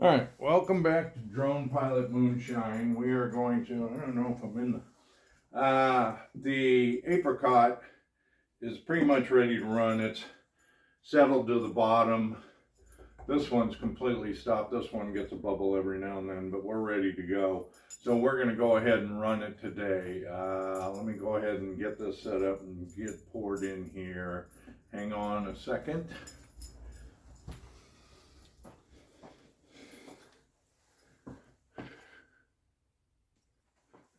Alright, welcome back to Drone Pilot Moonshine. We are going to, I don't know if I'm in the Apricot is pretty much ready to run. It's settled to the bottom. This one's completely stopped. This one gets a bubble every now and then, but we're ready to go. So we're going to go ahead and run it today. Let me go ahead and get this set up and get poured in here. Hang on a second.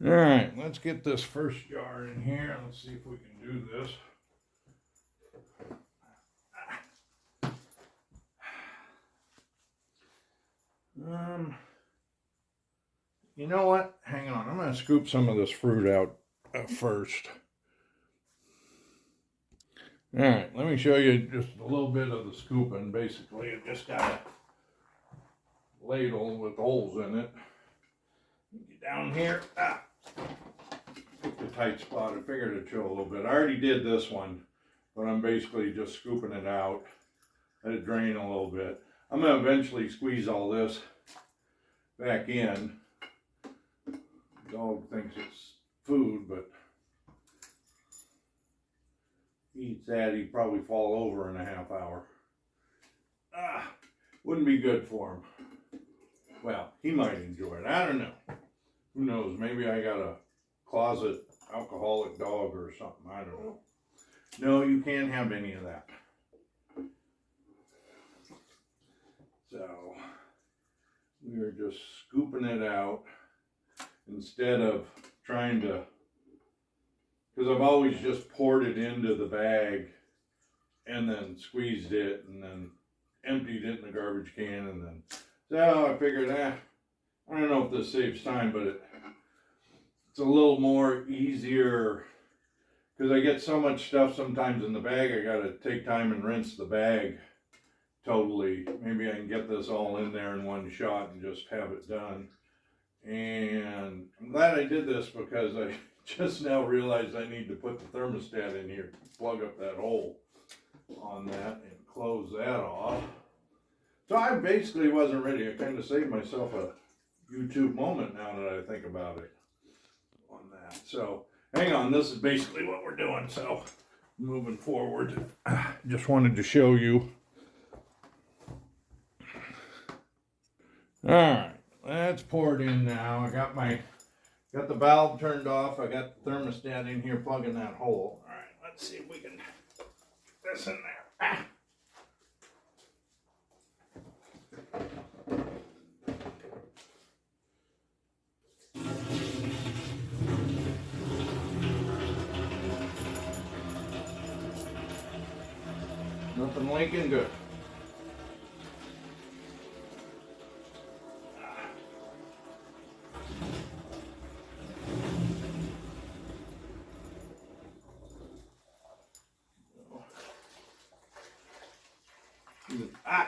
All right, let's get this first jar in here. Let's see if we can do this. You know what? Hang on. I'm going to scoop some of this fruit out first. All right, let me show you just a little bit of the scooping. Basically, I just got a ladle with holes in it. Get down here. Pick the tight spot. I figured it'd show a little bit. I already did this one, but I'm basically just scooping it out. Let it drain a little bit. I'm going to eventually squeeze all this back in. The dog thinks it's food, but if he eats that, he'd probably fall over in a half hour. Wouldn't be good for him. Well, he might enjoy it. I don't know. Who knows? Maybe I got a closet alcoholic dog or something. I don't know. No, you can't have any of that. So we are just scooping it out instead of trying to, because I've always just poured it into the bag and then squeezed it and then emptied it in the garbage can and then, so I figured, I don't know if this saves time, but it's a little more easier because I get so much stuff sometimes in the bag, I got to take time and rinse the bag totally. Maybe I can get this all in there in one shot and just have it done. And I'm glad I did this because I just now realized I need to put the thermostat in here, plug up that hole on that and close that off. So I basically wasn't ready. I kind of saved myself a YouTube moment now that I think about it on that. So hang on, this is basically what we're doing. So moving forward, just wanted to show you. All right, let's pour it in now. I got the valve turned off. I got the thermostat in here plugging that hole. All right, let's see if we can get this in there. Nothing leaking, good.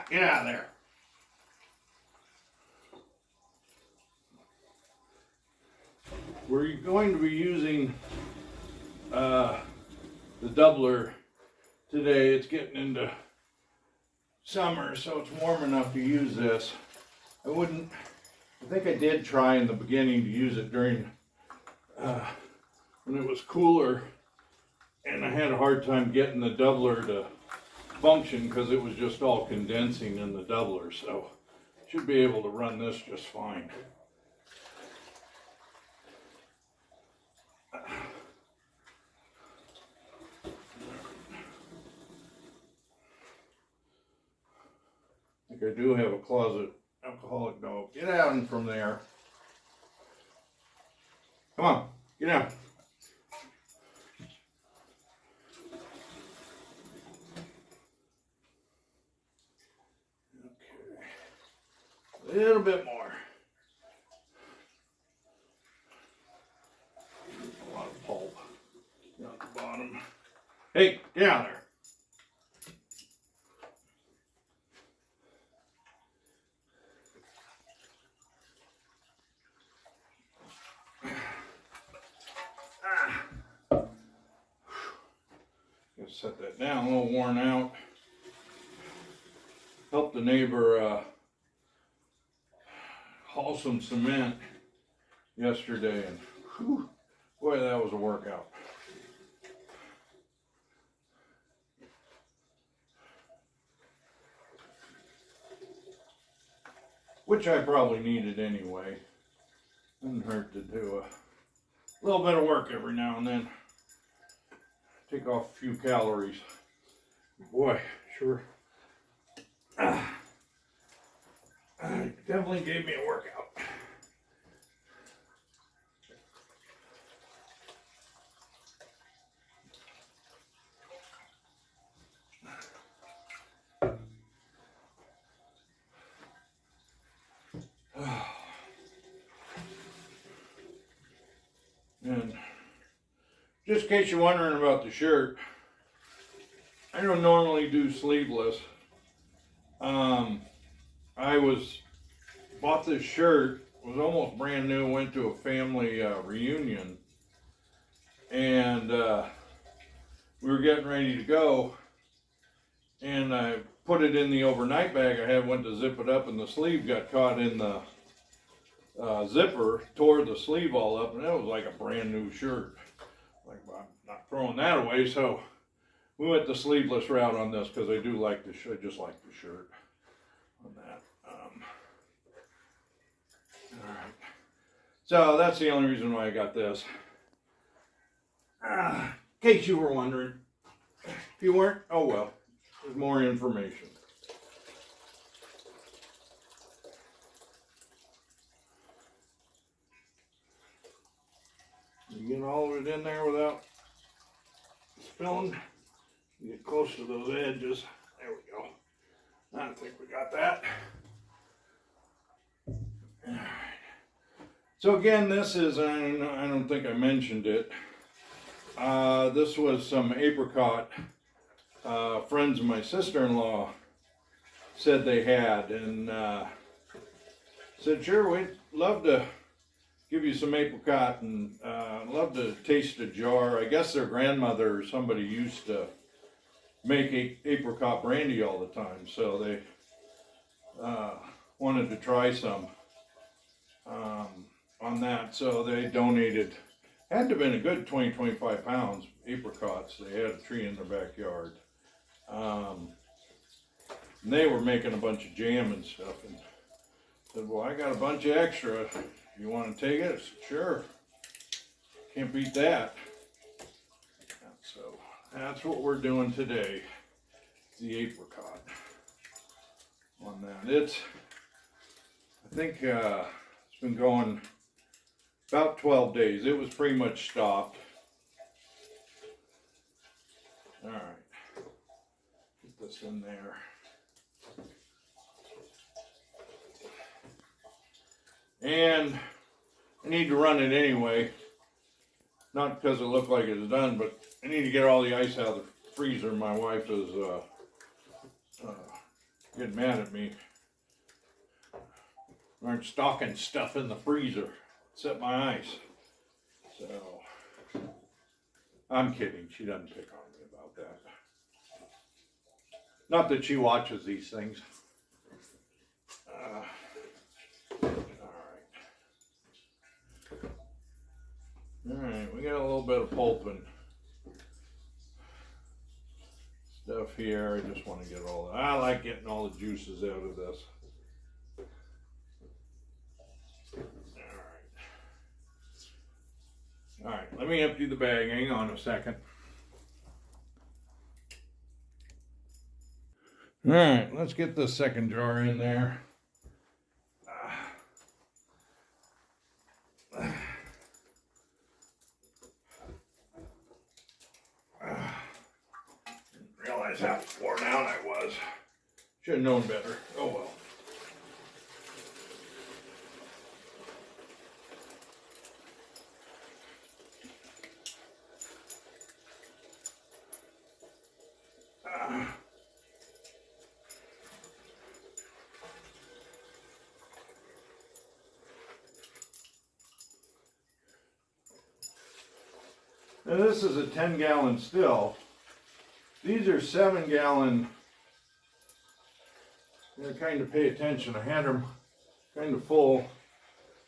Get out of there. We're going to be using the doubler today. It's getting into summer, so it's warm enough to use this. I think I did try in the beginning to use it during when it was cooler, and I had a hard time getting the doubler to function because it was just all condensing in the doubler, so should be able to run this just fine. I think I do have a closet alcoholic dog. Get out and from there. Come on, get out. A little bit more. A lot of pulp down at the bottom. Hey, get out there. Gotta set that down, a little worn out. Help the neighbor haul some cement yesterday, and whew, boy, that was a workout. Which I probably needed anyway. Wouldn't hurt to do a little bit of work every now and then. Take off a few calories. Boy, sure. Definitely gave me a workout. And just in case you're wondering about the shirt, I don't normally do sleeveless. I bought this shirt, was almost brand new, went to a family reunion, and we were getting ready to go, and I put it in the overnight bag I had, went to zip it up, and the sleeve got caught in the zipper, tore the sleeve all up, and that was like a brand new shirt. Like, well, I'm not throwing that away, so we went the sleeveless route on this because I do like the I just like the shirt on that. All right, so that's the only reason why I got this. In case you were wondering, if you weren't, oh well, there's more information. You get all of it in there without spilling. You get close to those edges. There we go. I think we got that. All right. So again, this is, I don't think I mentioned it. This was some apricot friends of my sister-in-law said they had, and said, sure, we'd love to give you some apricot, and love to taste a jar. I guess their grandmother or somebody used to make apricot brandy all the time, so they wanted to try some on that. So they donated, had to have been a good 20-25 pounds apricots. They had a tree in their backyard. And they were making a bunch of jam and stuff, and said, well, I got a bunch of extra. You want to take it? I said, sure. Can't beat that. So that's what we're doing today. The apricot on that. I think it's been going about 12 days. It was pretty much stopped. All right. Get this in there. And I need to run it anyway, not because it looked like it's done, but I need to get all the ice out of the freezer. My wife is getting mad at me. I aren't stocking stuff in the freezer except my ice. So, I'm kidding. She doesn't pick on me about that. Not that she watches these things. Alright, we got a little bit of pulp and stuff here. I just want to get all that. I like getting all the juices out of this. Alright, let me empty the bag. Hang on a second. Alright, let's get the second jar in there. How worn out I was. Should have known better. Oh well. Now this is a 10-gallon still. These are 7-gallon. You gotta kind of pay attention. I had them kind of full.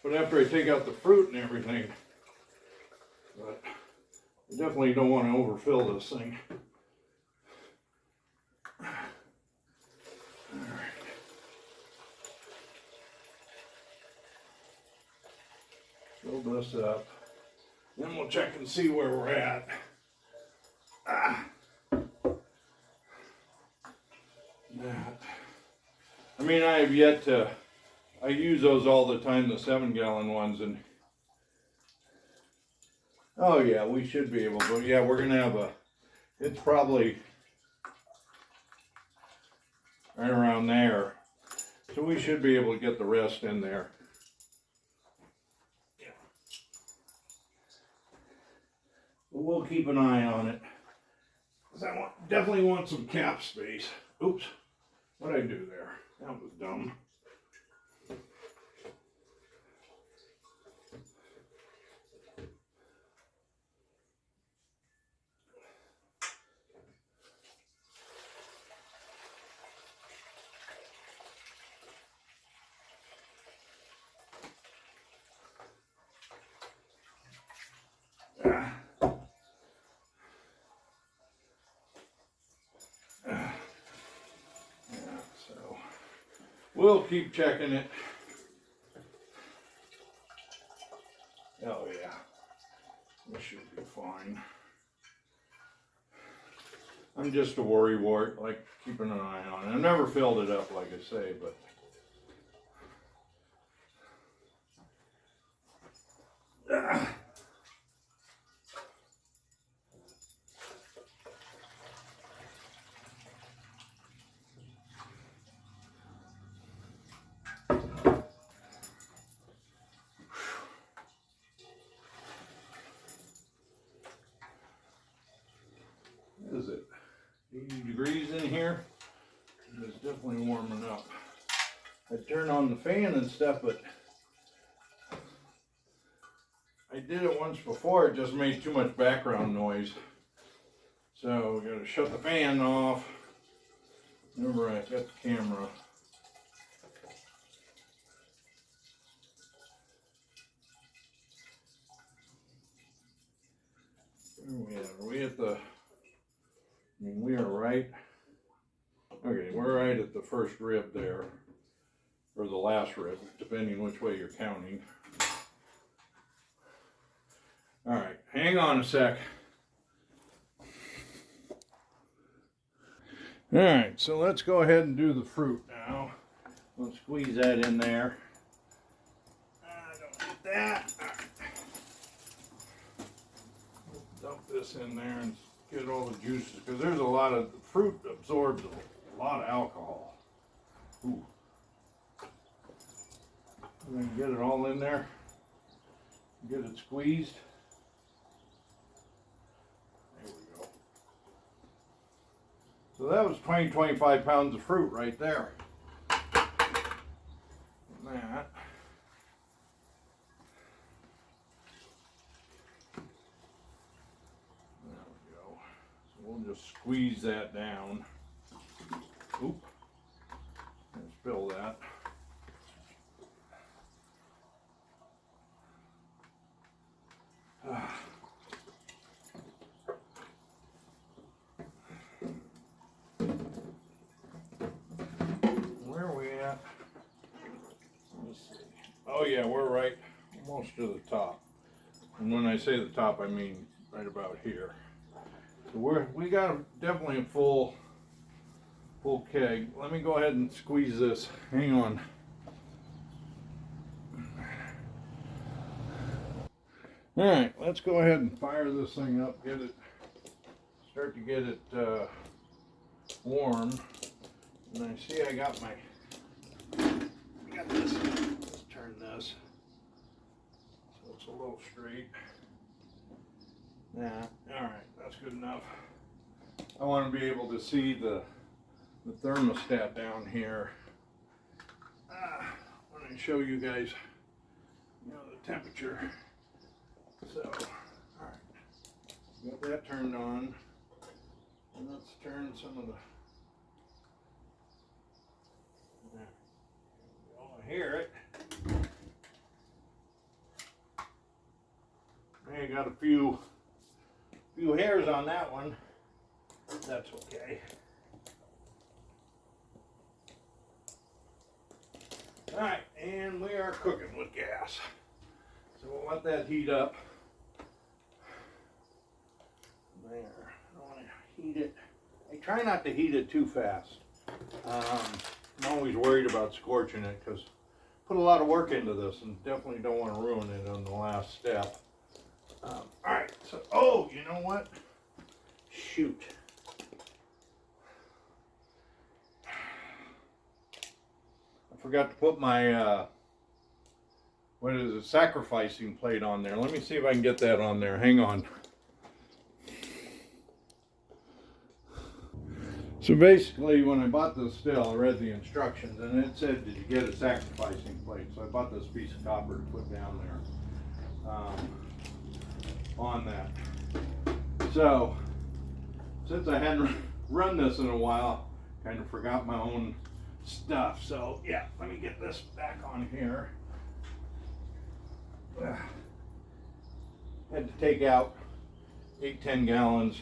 But after I take out the fruit and everything, but I definitely don't want to overfill this thing. Alright. Fill this up. Then we'll check and see where we're at. That. I mean, I have yet to, I use those all the time, the 7-gallon ones, and oh yeah, we should be able to, yeah, we're gonna have a, it's probably right around there. So we should be able to get the rest in there. Yeah. But we'll keep an eye on it. Because I definitely want some cap space. Oops. What did I do there? That was dumb. We'll keep checking it. Oh yeah, this should be fine. I'm just a worrywart, like keeping an eye on it. I've never filled it up, like I say, but what is it? 80 degrees in here. It's definitely warming up. I turned on the fan and stuff, but I did it once before. It just made too much background noise. So we gotta shut the fan off. Remember, I got the camera. Where are we at? Are we at the, I mean, we are right. Okay, we're right at the first rib there. Or the last rib, depending which way you're counting. Alright, hang on a sec. Alright, so let's go ahead and do the fruit now. We'll squeeze that in there. Don't get that. Dump this in there and get all the juices, because there's a lot of, fruit absorbs a lot of alcohol. Ooh. And then get it all in there. Get it squeezed. There we go. So that was 25 pounds of fruit right there. And that. There we go. So we'll just squeeze that down. Oop. And spill that. Where are we at? Let's see. Oh yeah, we're right almost to the top. And when I say the top, I mean right about here. So we got definitely a full keg. Let me go ahead and squeeze this. Hang on. Alright, let's go ahead and fire this thing up, start to get it warm. And I see I got this, let's turn this so it's a little straight. Yeah, alright, that's good enough. I want to be able to see the thermostat down here. When I show you guys, the temperature. So, alright, got that turned on, and let's turn some of the, I hear it. got a few hairs on that one. That's okay. All right, and we are cooking with gas. So we'll let that heat up. There, I want to heat it. I try not to heat it too fast. I'm always worried about scorching it because I put a lot of work into this and definitely don't want to ruin it on the last step. All right, so, oh, you know what? Shoot. I forgot to put my, what is it, sacrificing plate on there. Let me see if I can get that on there. Hang on. So basically, when I bought this still, I read the instructions, and it said, did you get a sacrificing plate? So I bought this piece of copper to put down there on that. So, since I hadn't run this in a while, kind of forgot my own stuff. So, yeah, let me get this back on here. Had to take out 8-10 gallons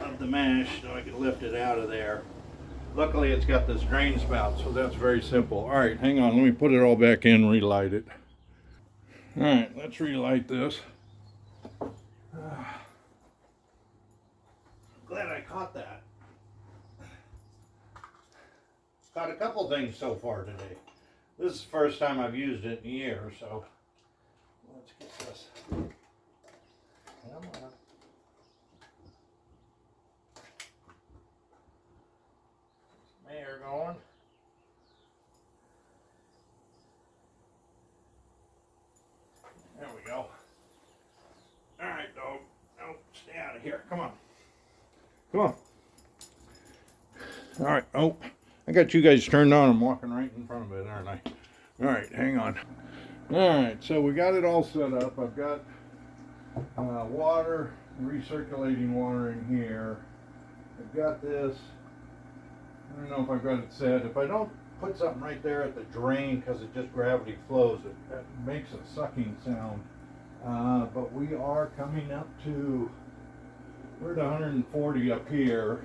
of the mash so I could lift it out of there. Luckily it's got this drain spout, so that's very simple. All right, hang on, let me put it all back in, relight it. All right, let's relight this. Glad I caught that. Caught a couple things so far today. This is the first time I've used it in a year, so let's get this. Come on. Mayor going. There we go. All right, dog. No, stay out of here. Come on. Come on. All right. Oh, I got you guys turned on. I'm walking right in front of it, aren't I? All right, hang on. All right, so we got it all set up. I've got water, recirculating water in here. I've got this. I don't know if I've got it set. If I don't put something right there at the drain because it just gravity flows, it makes a sucking sound. But we are coming up to, we're at 140 up here.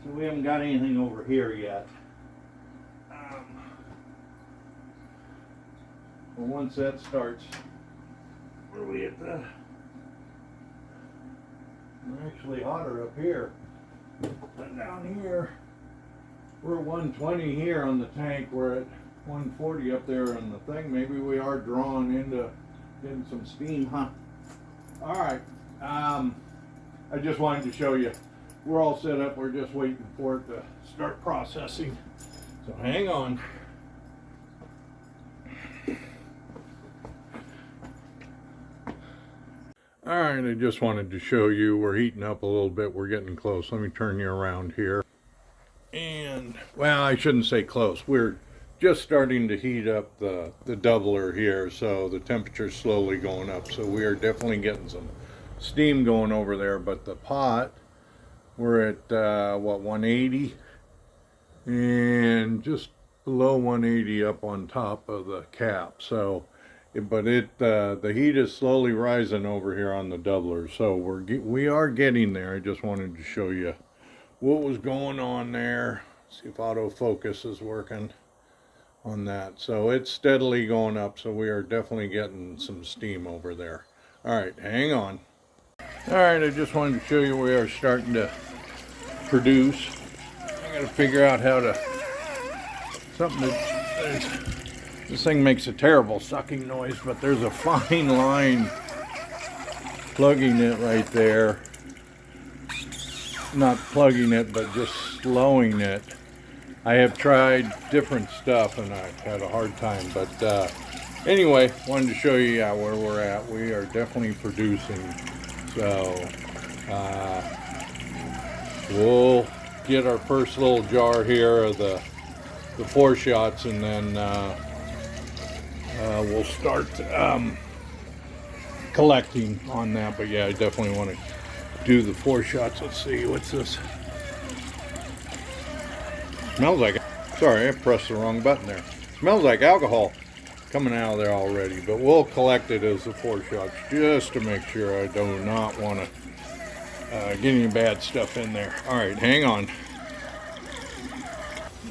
So we haven't got anything over here yet. But once that starts, where are we at the, we're actually hotter up here. But down here, we're 120 here on the tank. We're at 140 up there on the thing. Maybe we are drawn into getting some steam, huh? All right. I just wanted to show you. We're all set up. We're just waiting for it to start processing. So hang on. All right, I just wanted to show you we're heating up a little bit. We're getting close. Let me turn you around here. And, well, I shouldn't say close. We're just starting to heat up the doubler here, so the temperature's slowly going up. So we are definitely getting some steam going over there. But the pot, we're at, what, 180? And just below 180 up on top of the cap. So, but the heat is slowly rising over here on the doubler. So we are getting there. I just wanted to show you what was going on there. See if autofocus is working on that. So it's steadily going up, so we are definitely getting some steam over there. All right, hang on. All right, I just wanted to show you we are starting to produce. I gotta figure out how to, this thing makes a terrible sucking noise, but there's a fine line plugging it right there. Not plugging it, but just slowing it. I have tried different stuff and I've had a hard time, but anyway, wanted to show you where we're at. We are definitely producing, so we'll get our first little jar here of the 4 shots, and then we'll start collecting on that. But yeah, I definitely want to do the 4 shots. Let's see, what's this? Smells like, sorry, I pressed the wrong button there. Smells like alcohol. coming out of there already, but we'll collect it as the 4 shots just to make sure I do not want to get any bad stuff in there. All right, hang on.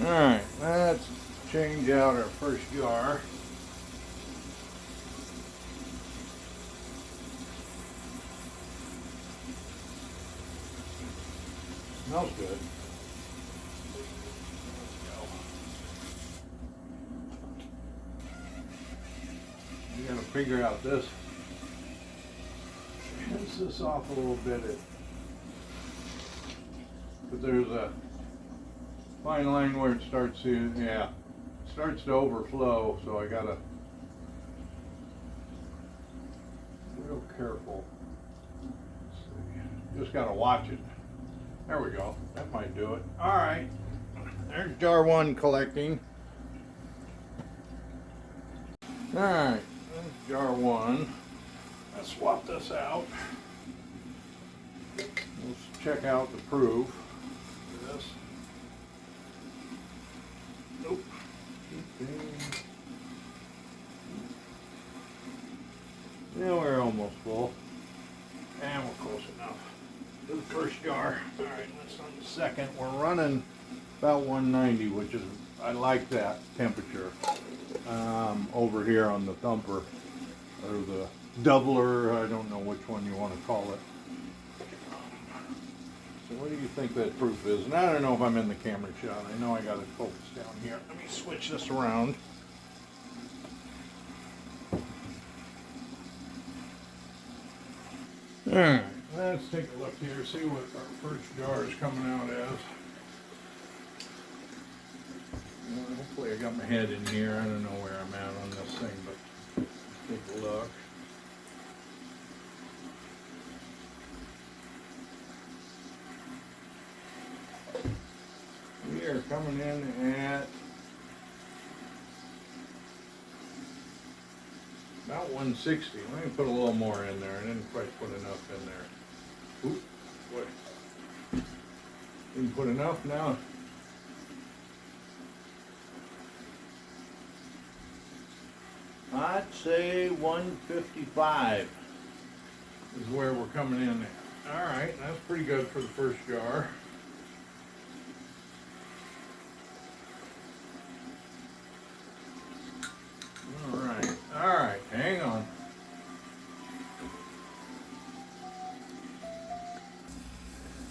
All right, let's change out our first jar. Smells good. We gotta figure out this. Rinse this off a little bit. But there's a fine line where it starts to, yeah, it starts to overflow, so I gotta be real careful. Just gotta watch it. There we go. That might do it. All right. There's jar 1 collecting. All right. There's jar 1. Let's swap this out. Let's check out the proof for this. Nope. Yeah, we're almost full. And we're close enough. The first jar. All right, let's on the second. We're running about 190, which is, I like that temperature over here on the thumper or the doubler. I don't know which one you want to call it. So what do you think that proof is? And I don't know if I'm in the camera shot. I know I got it focused down here. Let me switch this around. All right. Let's take a look here, see what our first jar is coming out as. Well, hopefully I got my head in here. I don't know where I'm at on this thing, but take a look. We are coming in at about 160. Let me put a little more in there. I didn't quite put enough in there. Oop, what? Didn't put enough now. I'd say 155 is where we're coming in at. All right, that's pretty good for the first jar. All right, hang on.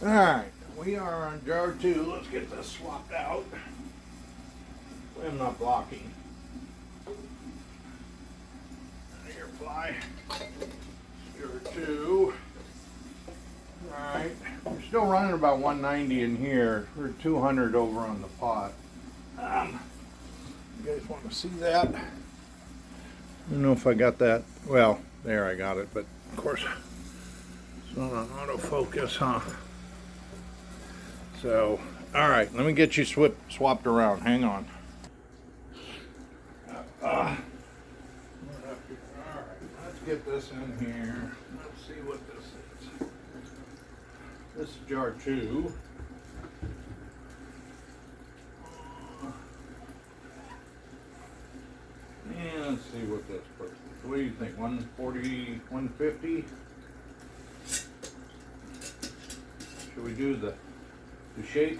All right, we are on jar 2. Let's get this swapped out. I'm not blocking. Here, fly. Jar 2. All right, we're still running about 190 in here. We're 200 over on the pot. You guys want to see that? I don't know if I got that. Well, there, I got it, but of course it's not on autofocus, huh? So, all right, let me get you swapped around. Hang on. All right, let's get this in here. Let's see what this is. This is jar 2. And let's see what this person is. What do you think? 140, 150? Should we do the shake?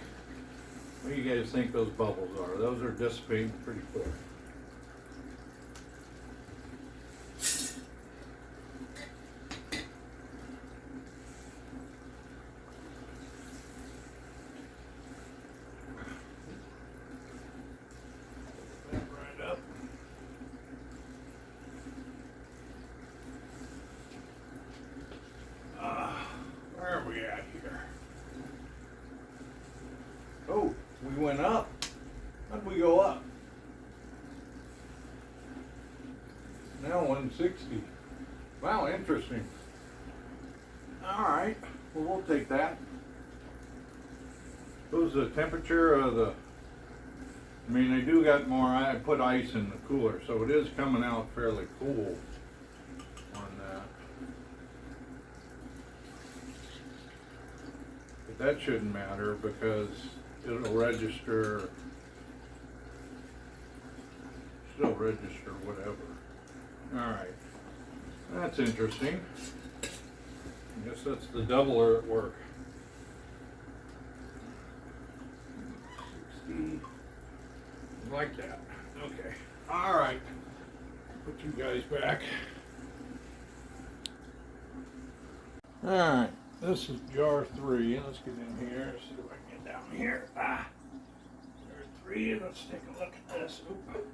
What do you guys think those bubbles are? Those are dissipating pretty quick. Where are we at here? Oh, we went up. How'd we go up? Now 160. Wow, interesting. All right, well, we'll take that. What's the temperature of the... I mean, I do got more, I put ice in the cooler, so it is coming out fairly cool on that. But that shouldn't matter because it'll register Still register whatever. Alright. That's interesting. I guess that's the doubler at work. 60. Like that. Okay. Alright. Put you guys back. Alright. This is jar 3. Let's get in here. See if I can get down here. Jar 3. Let's take a look at this. Oop.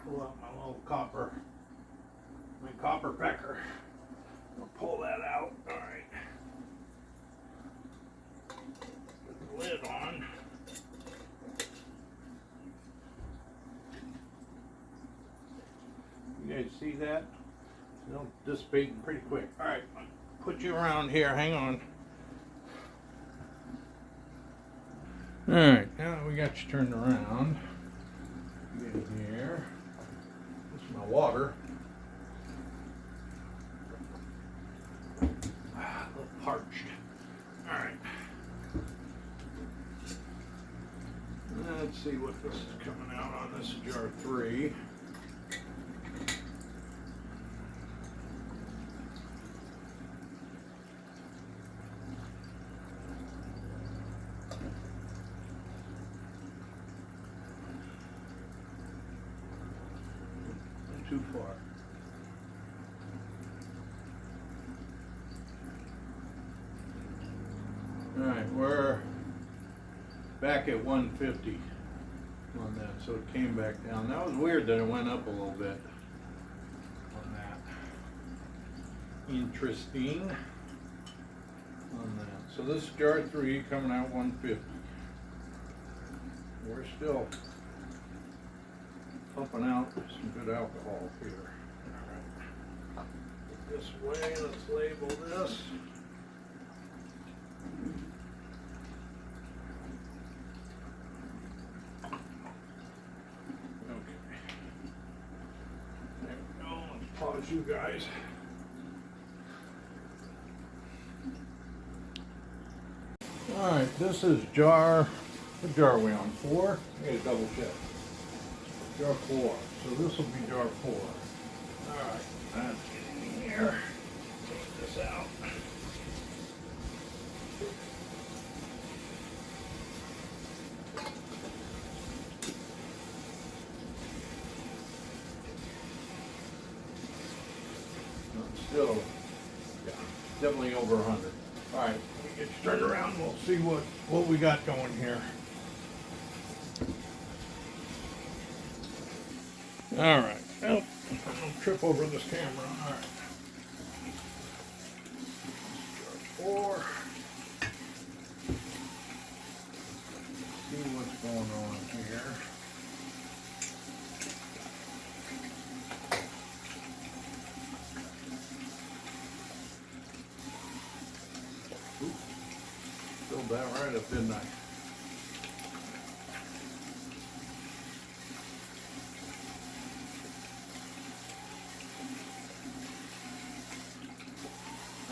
Pull out my little copper pecker. I'll pull that out. Alright. Put the lid on. You guys see that? It'll dissipate pretty quick. Alright, put you around here. Hang on. Alright, now we got you turned around. Get in here. This is my water. A little parched. Alright. Let's see what this is coming out on this jar 3. Too far. Alright, we're back at 150 on that, so it came back down. That was weird that it went up a little bit on that. Interesting on that. So this is jar 3 coming out 150. We're still pumping out some good alcohol here. Alright. Put this away, let's label this. Okay. There we go. Let's pause you guys. Alright, this is jar, what jar are we on? 4? I gotta double check. Jar 4. So this will be jar 4. Alright, let's get in here. Take this out. Still, yeah, definitely over 100. Alright, let me get you turned around. We'll see what we got going here. Alright, well, don't trip over this camera. Alright. Jar 4. See what's going on here. Oops. Filled that right up, didn't I?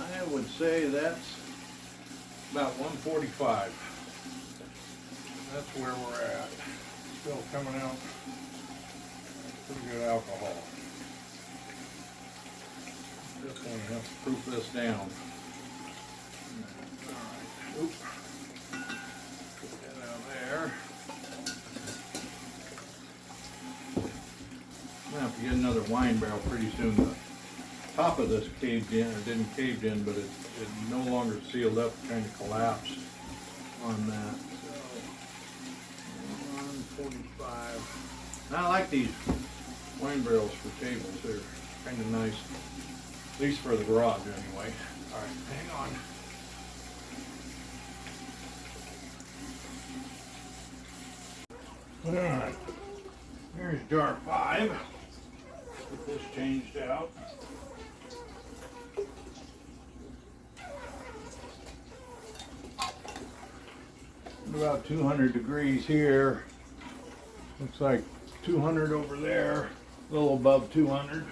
I would say that's about 145. That's where we're at. Still coming out pretty good alcohol. Definitely have to proof this down. Alright, oop. Put that out there. I'm gonna have to get another wine barrel pretty soon. The top of this caved in, or didn't caved in, but it no longer sealed up, kind of collapsed on that. So 145. Now, I like these wine barrels for tables. They're kind of nice, at least for the garage anyway. All right, hang on. All right, here's jar 5. Get this changed out. About 200 degrees here. Looks like 200 over there, a little above 200.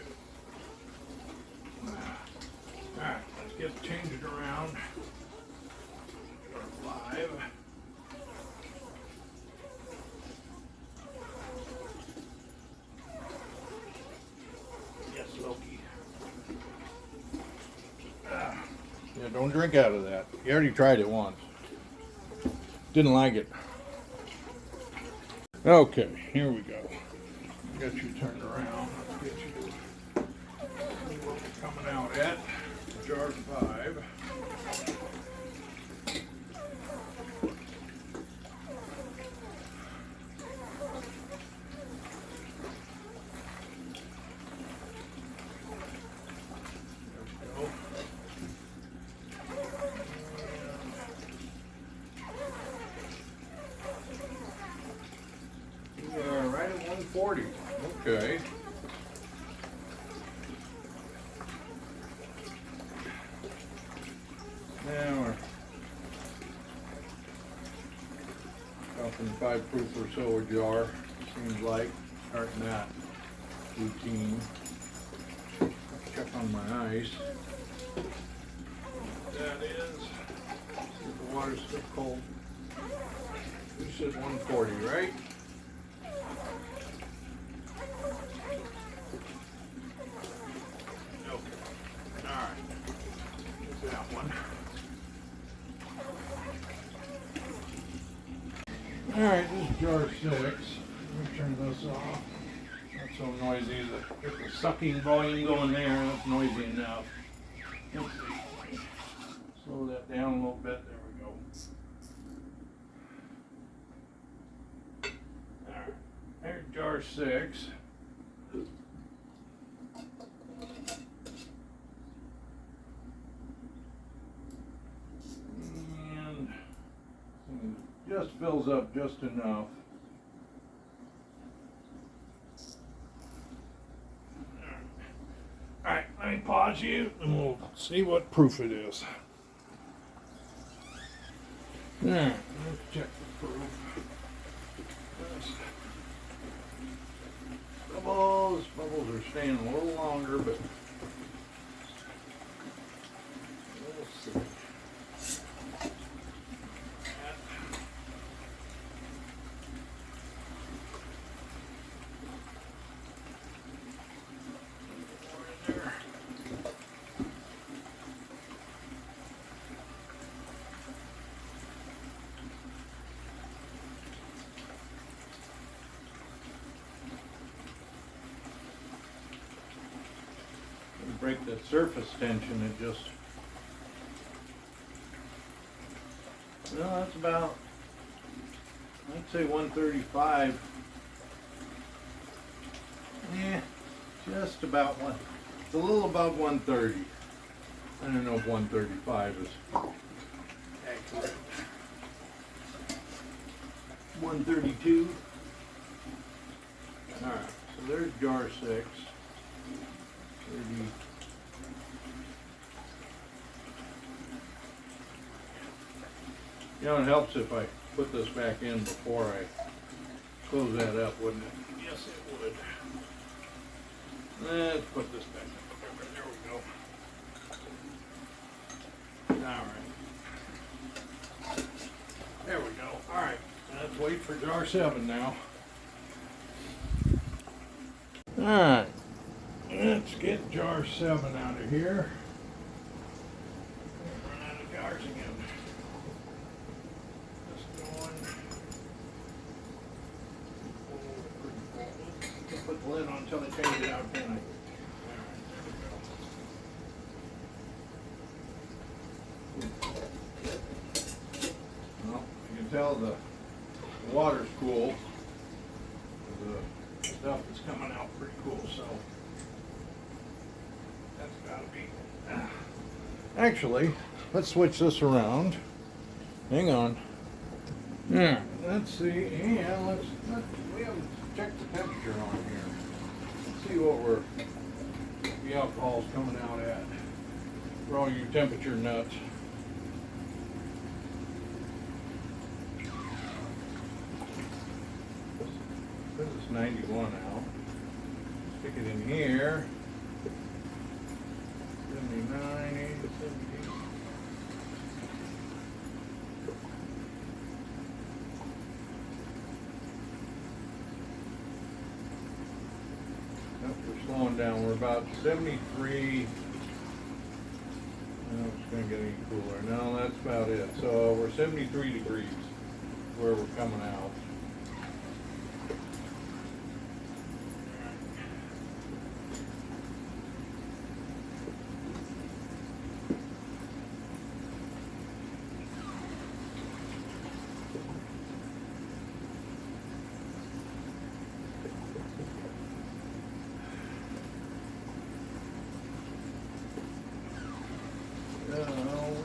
Alright, let's get changed around. Jar 5. don't drink out of that. You already tried it once. Didn't like it. Okay, here we go. Got you turned around. Get you see what we're coming out at. Jar 5. Right at 140. Okay. Now we're talking 5 proof or so a jar. Seems like starting that routine. Check on my ice. That is. See if the water's still cold. You said 140, right? Alright, this is jar 6. Let me turn this off. Not so noisy. Get the sucking volume going there. That's noisy enough. Let's see. Slow that down a little bit. There we go. Alright, there's jar 6. Just fills up just enough. Alright, let me pause you and we'll see what proof it is. Alright, let's check the proof. Bubbles are staying a little longer, but we'll see. Break the surface tension, it just, well, that's about, I'd say 135. Yeah, just about one. It's a little above 130. I don't know if 135 is accurate. 132. All right, so there's jar 6. 30. You know, it helps if I put this back in before I close that up, wouldn't it? Yes, it would. Let's put this back in. There we go. All right. There we go. All right. Let's wait for jar 7 now. All right. Let's get jar 7 out of here. Run out of jars again. Put the lid on until I change it out, can I? Well, you can tell the water's cool. The stuff is coming out pretty cool, so that's gotta be. Actually, let's switch this around. Hang on. Yeah, let's see. And we haven't checked the temperature on here. Let's see what the alcohol's coming out at. For all you temperature nuts. This is 91 out. Stick it in here. 79, 80, 70. We're slowing down. We're about 73. know if it's gonna get any cooler. No, that's about it. So we're 73 degrees where we're coming out.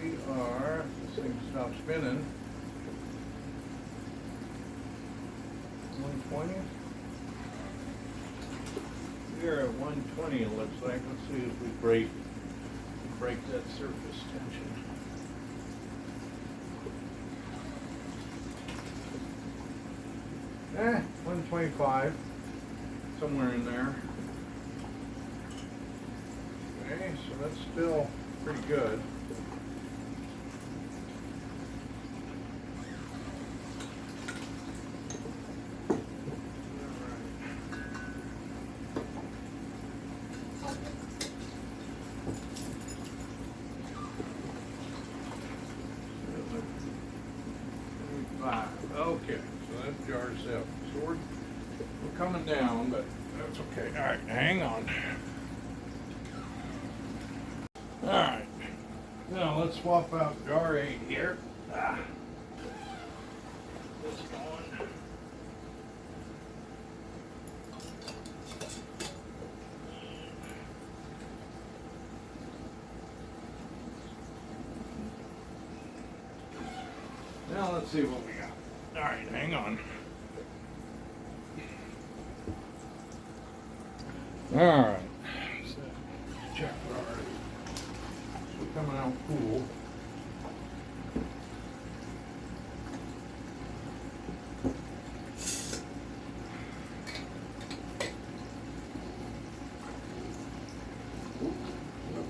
We are, this thing stopped spinning. 120? We're at 120 it looks like. Let's see if we break that surface tension. 125. Somewhere in there. Okay, so that's still pretty good. Okay, so that jar's up. So we're coming down, but that's okay. All right, hang on. All right, now let's swap out jar 8 here. This going. Now let's see what we got. All right, hang on. All right. So, check our. So coming out cool.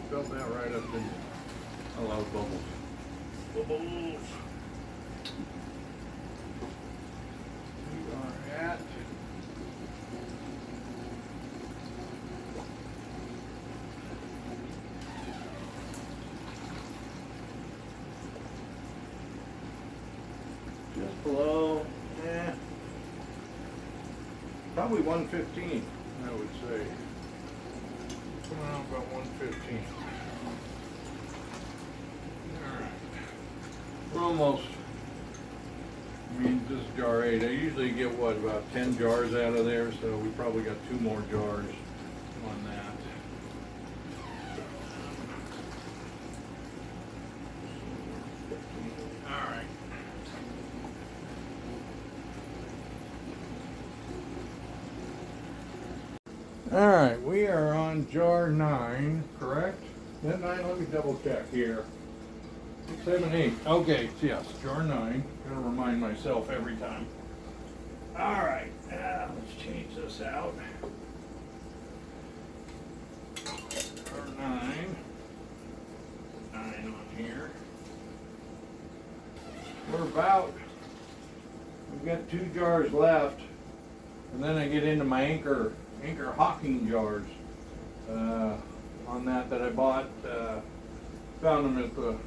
Felt that right up in. Hello, bubbles. Bubbles. We are at. Just below, probably 115, I would say. Coming out about 115. Alright. We're almost, I mean, this is jar 8. I usually get, what, about 10 jars out of there, so we probably got 2 more jars on that. Alright. Alright, we are on jar 9, correct? Is that 9? Let me double check here. 6, 7, 8. Okay, yes, jar 9. Gotta remind myself every time. Alright, let's change this out. Jar 9. 9 on here. We're about, we've got 2 jars left, and then I get into my anchor hocking jars on that I bought. Found them at the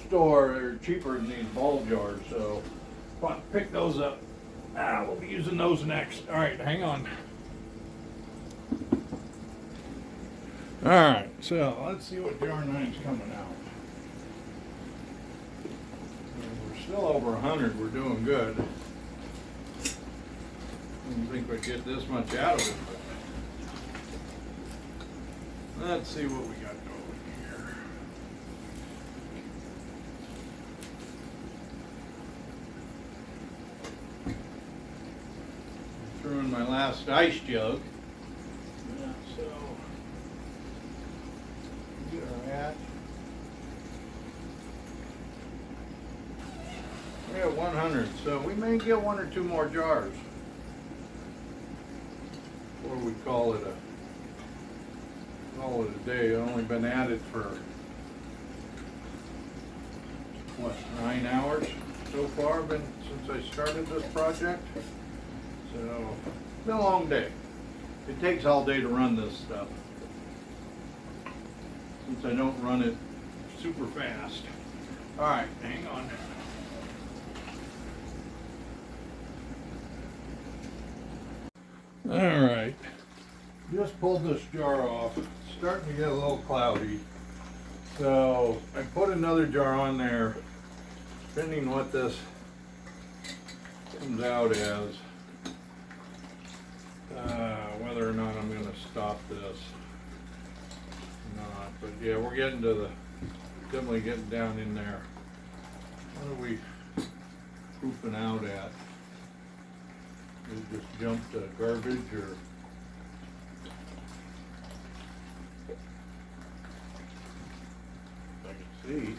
store. They're cheaper than these ball jars, so pick those up. We'll be using those next. All right, hang on. All right, so let's see what jar 9's coming out. We're still over 100. We're doing good. I didn't think we'd get this much out of it, but let's see what we got going here. Threw in my last ice jug. So we are at, we're at 100, so we may get 1 or 2 more jars. Or we call it a day. I've only been at it for what, 9 hours so far since I started this project. So it's been a long day. It takes all day to run this stuff. since I don't run it super fast. All right, hang on. All right, just pulled this jar off. It's starting to get a little cloudy. So I put another jar on there, depending what this comes out as, whether or not I'm going to stop this or not. But yeah, we're getting to the, definitely getting down in there. What are we pooping out at? Did it just jump to garbage or? I can see.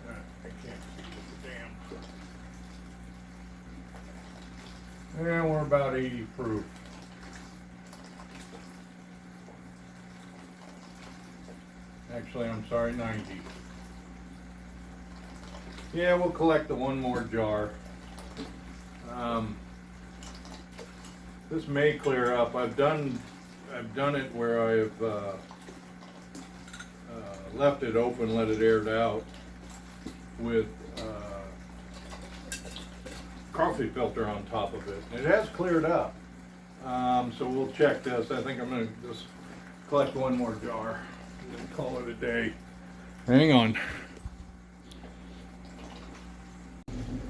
I can't see the damn. Yeah, we're about 80 proof. Actually, I'm sorry, 90. Yeah, we'll collect the one more jar. This may clear up. I've done it where I've left it open, let it air out with coffee filter on top of it. It has cleared up. So we'll check this. I think I'm going to just collect one more jar and then call it a day. Hang on.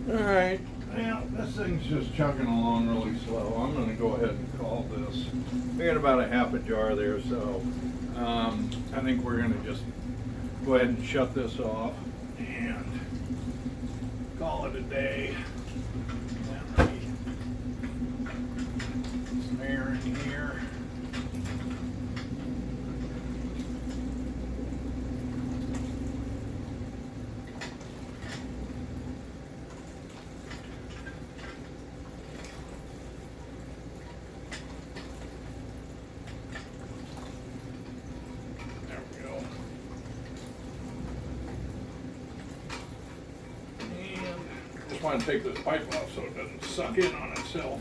Alright, now this thing's just chugging along really slow. I'm going to go ahead and call this. We got about a half a jar there, so I think we're going to just go ahead and shut this off and call it a day. Let me get some air in here. I want to take this pipe off so it doesn't suck in on itself.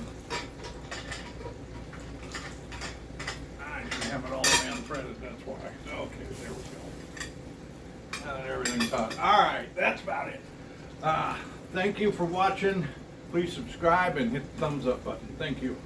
I didn't have it all man-threaded, that's why. Okay, there we go. Now that everything's hot. Alright, that's about it. Thank you for watching. Please subscribe and hit the thumbs up button. Thank you.